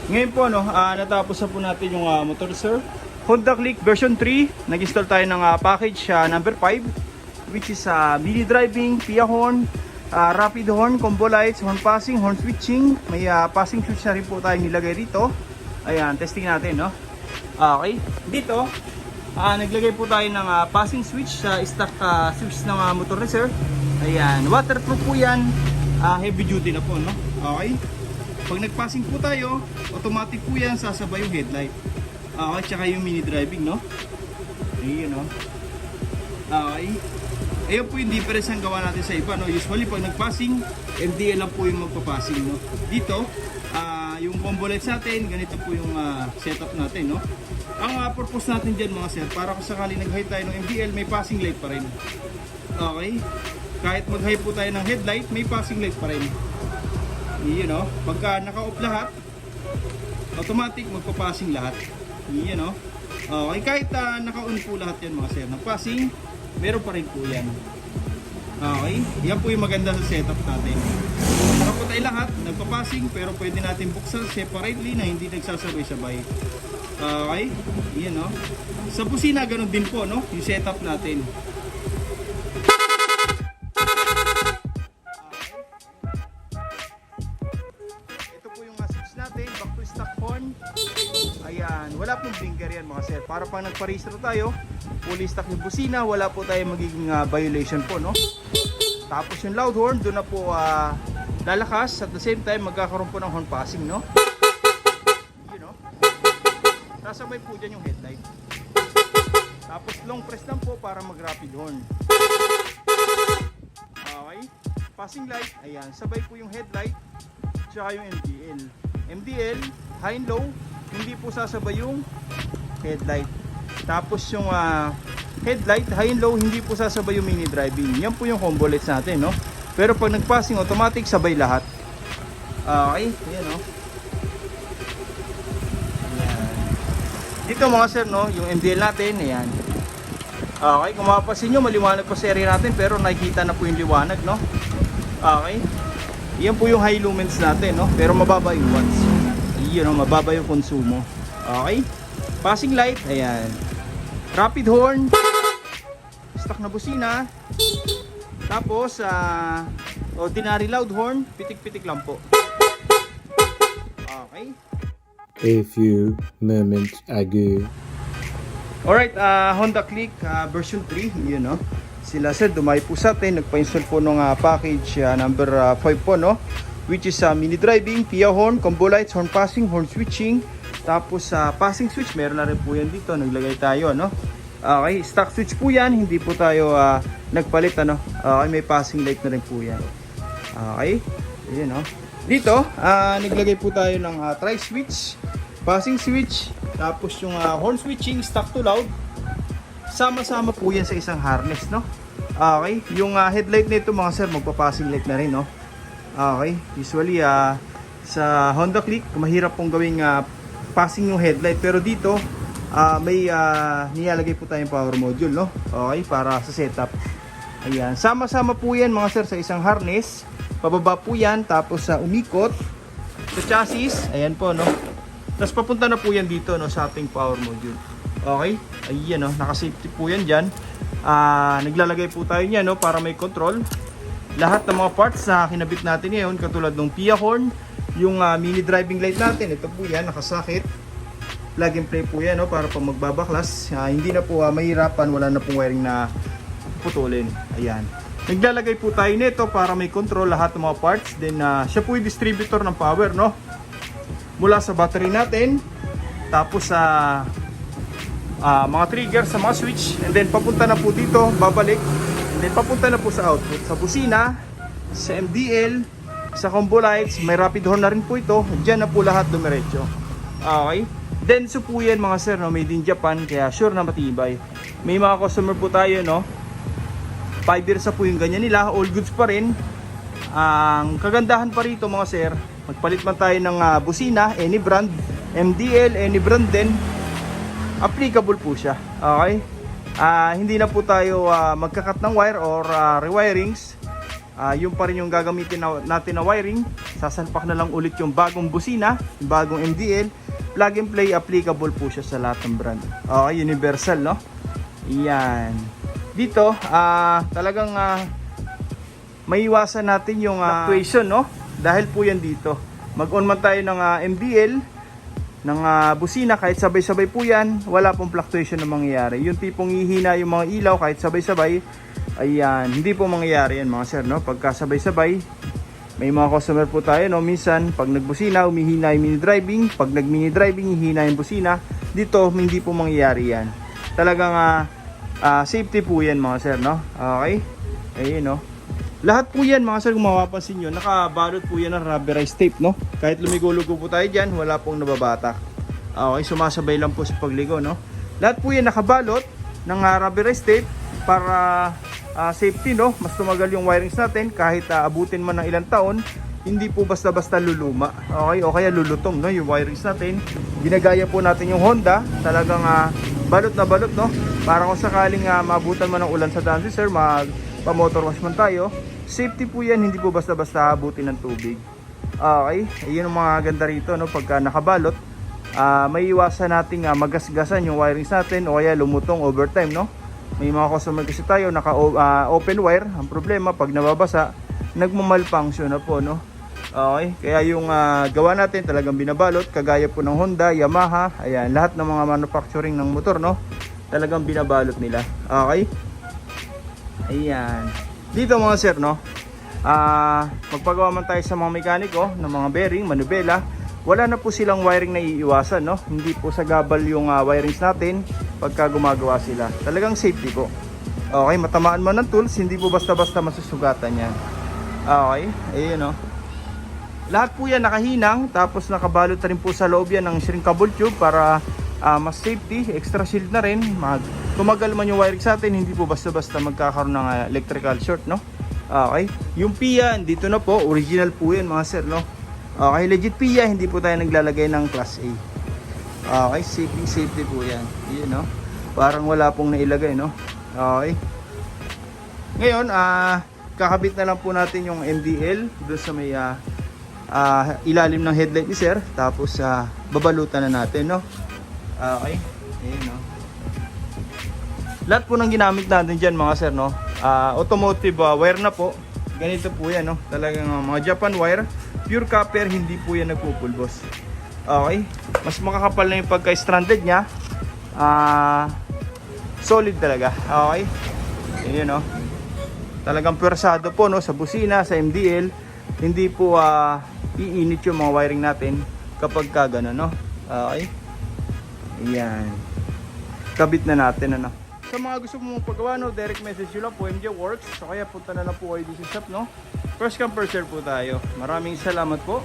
Ngayon po natapos na po natin yung motor sir. Honda Click version 3. Nag-install tayo ng package number 5, which is mini driving, PIA horn, rapid horn, combo lights, horn passing, horn switching. May passing switch na rin po tayo nilagay dito. Ayan, testing natin, no? Okay. Dito, naglagay po tayo ng passing switch sa stock switch ng motor sir. Ayan, waterproof po yan. Heavy duty na po, no? Okay. Pag nag-passing po tayo, automatic po yan sasabay yung headlight. Okay, tsaka yung mini driving, no? Ayun, no? Okay. Ayun po yung difference ang gawa natin sa iba, no? Usually pag nag-passing, MDL lang po yung magpa-passing, no? Dito, yung combo lights natin, ganito po yung setup natin, no? Ang purpose natin dyan mga sir, para kung sakali nag-high tayo ng MDL, may passing light pa rin. Okay? Kahit mag-high po tayo ng headlight, may passing light pa rin. Yun, no? Pagka naka-off lahat, automatic magpa-passing lahat. Yun, no? Okay, kahit naka-on po lahat yan mga sir, nag-passing, meron pa rin po yan. Okay, yan po yung maganda sa setup natin. Nakapatay lahat, nagpa-passing, pero pwede natin buksan separately na hindi nagsasabay-sabay. Okay, yun, no? Sa busina, ganun din po, no? Yung setup natin. Back to stock horn. Ayan, wala pong blinker yan mga sir. Para pang nagpa-register tayo, fully stock yung busina, wala po tayong magiging violation po, no? Tapos yung loud horn, doon na po lalakas. At the same time, magkakaroon po ng horn passing, no? You know? Sasabay po dyan yung headlight. Tapos long press lang po para mag-rapid horn. Okay? Passing light, ayan, sabay po yung headlight tsaka yung MDL. MDL, high and low, hindi po sasabay yung headlight. Tapos yung headlight, high and low, hindi po sasabay yung mini driving. Yan po yung combo lights natin, no? Pero pag nag-passing, automatic sabay lahat. Okay, yan, no? Ayan. Dito mga sir, no, yung MDL natin, ayan. Okay, kung mapapansin nyo, maliwanag po sa area natin, pero nakikita na po yung liwanag, no? Okay. Yan po yung high lumens natin, no? Pero mababa yung watts. Yun, no? Mababa yung konsumo. Okay? Passing light, ayan. Rapid horn. Stock na busina. Tapos, ordinary loud horn. Pitik-pitik lang po. Okay? A few moments ago. Alright, Honda Click version 3. Yun, no? Sila sir, dumay po sa atin, nagpa-install po ng package number 5 po, no? Which is mini driving, PIA horn, combo lights, horn passing, horn switching. Tapos passing switch, meron na rin po yan dito, naglagay tayo, no? Okay, stock switch po yan, hindi po tayo nagpalit, ano? Okay, may passing light na rin po yan. Okay, yun, no? Dito, naglagay po tayo ng tri-switch, passing switch, tapos yung horn switching, stock to loud. Sama-sama po yan sa isang harness, no? Okay, yung headlight nito mga sir, magpa-passing light na rin, no? Okay, usually sa Honda Click, mahirap pong gawing passing yung headlight, pero dito may nilalagay po tayong power module, no? Okay, para sa setup. Ayan, sama-sama po yan mga sir sa isang harness. Pababa po yan, tapos umikot sa chassis, ayan po, no? Tapos papunta na po yan dito, no, sa ating power module. Okay, ayan, no, naka-safety po yan dyan. Naglalagay po tayo niyan, no, para may control. Lahat ng mga parts na kinabit natin ngayon, katulad ng PIA horn, yung mini driving light natin, ito po yan, nakasakit. Plug and play po yan, no, para pag magbabaklas, hindi na po mahirapan, wala na pong wiring na putulin. Ayan. Naglalagay po tayo nito para may control lahat ng mga parts. Then siya po yung distributor ng power, no, mula sa battery natin, tapos sa mga trigger sa mga switch, and then papunta na po dito, babalik, and then papunta na po sa output, sa busina, sa MDL, sa combo lights. May rapid horn na rin po ito, dyan na po lahat dumiretso. Okay, Denso po yan mga sir, no? Made in Japan, kaya sure na matibay. May mga customer po tayo, no, 5 years na po yung ganyan nila, all goods pa rin. Ang kagandahan pa rito mga sir, magpalit man tayo ng busina, any brand, MDL, any brand din, applicable po siya. Okay, hindi na po tayo magkakat ng wire or rewirings. Yung pa rin yung gagamitin natin na wiring. Sasalpak na lang ulit yung bagong busina, yung bagong MDL. Plug and play, applicable po siya sa lahat ng brand. Okay, universal, no? Yan. Dito, talagang maiwasan natin yung fluctuation, no? Dahil po yan dito. Mag-on man tayo ng MDL, ng busina, kahit sabay-sabay po yan, wala pong fluctuation na mangyayari. Yung tipong ihina yung mga ilaw kahit sabay-sabay, ayan, hindi po mangyayari yan mga sir, no? Pagka sabay-sabay, may mga customer po tayo, no? Minsan, pag nagbusina, umihina yung mini driving. Pag nag-mini driving, hihina yung busina. Dito, hindi po mangyayari yan. Talagang safety po yan mga sir, no? Okay? Ayun, no? Lahat po yan mga sir, kung mapapansin nyo, nakabalot po yan ng rubberized tape, no? Kahit lumigo-lugo po tayo dyan, wala pong nababatak. Okay, sumasabay lang po sa pagligo, no? Lahat po yan nakabalot ng rubberized tape para safety, no? Mas tumagal yung wirings natin kahit abutin man ng ilang taon, hindi po basta-basta luluma. Okay, o kaya lulutong, no? Yung wirings natin. Ginagaya po natin yung Honda, talagang balot na balot, no? Para kung sakaling maabutan man ng ulan sa daan, sir, pa-motor wash man tayo, safety po yan, hindi po basta-basta abutin ng tubig. Okay, ayun ang mga ganda rito, no? Pagka nakabalot, may iwasan nating magasgasan yung wirings natin o kaya lumutong overtime, no? May mga customer kasi tayo naka open wire. Ang problema pag nababasa, nagmamalfunction na po, no? Okay, kaya yung gawa natin talagang binabalot, kagaya po ng Honda, Yamaha, ayan, lahat ng mga manufacturing ng motor, no? Talagang binabalot nila. Okay? Ayan. Dito mga sir, no? Magpagawa man tayo sa mga mekaniko ng mga bearing, manubela, wala na po silang wiring na iiwasan, no? Hindi po sa gabal yung wirings natin pagka gumagawa sila. Talagang safety po. Okay, matamaan man ng tools, hindi po basta-basta masusugatan yan. Okay, ayun, no? Lahat po yan nakahinang, tapos nakabalot na rin po sa loob yan ng shrinkable tube para mas safety, extra shield na rin. Tumagal man yung wiring sa atin, hindi po basta-basta magkakaroon ng electrical short, no? Okay, yung PIA, dito na po, original po yan mga sir, no? Okay, legit PIA, hindi po tayo naglalagay ng class A. Okay, safety po yan. Yun, no? Parang wala pong nailagay, no? Okay. Ngayon, kakabit na lang po natin yung MDL doon sa may ilalim ng headlight ni sir. Tapos babalutan na natin, no? Okay. Ayun, no? Lahat po ng ginamit natin dyan mga sir, no? Automotive wire na po. Ganito po yan, no? Talagang mga Japan wire. Pure copper, hindi po yan nagpupulbos. Okay. Mas makakapal na yung pagka-stranded nya. Solid talaga. Okay. Ayun, no? Talagang pwersado po, no? Sa busina, sa MDL. Hindi po iinit yung mga wiring natin kapag gano'n, no? Okay. Ayan. Kabit na natin, ano? Sa mga gusto mong paggawa, no, direct message nyo lang po, MJ Works. So kaya punta na lang po kayo dito sa shop, no? First come, first serve po tayo. Maraming salamat po.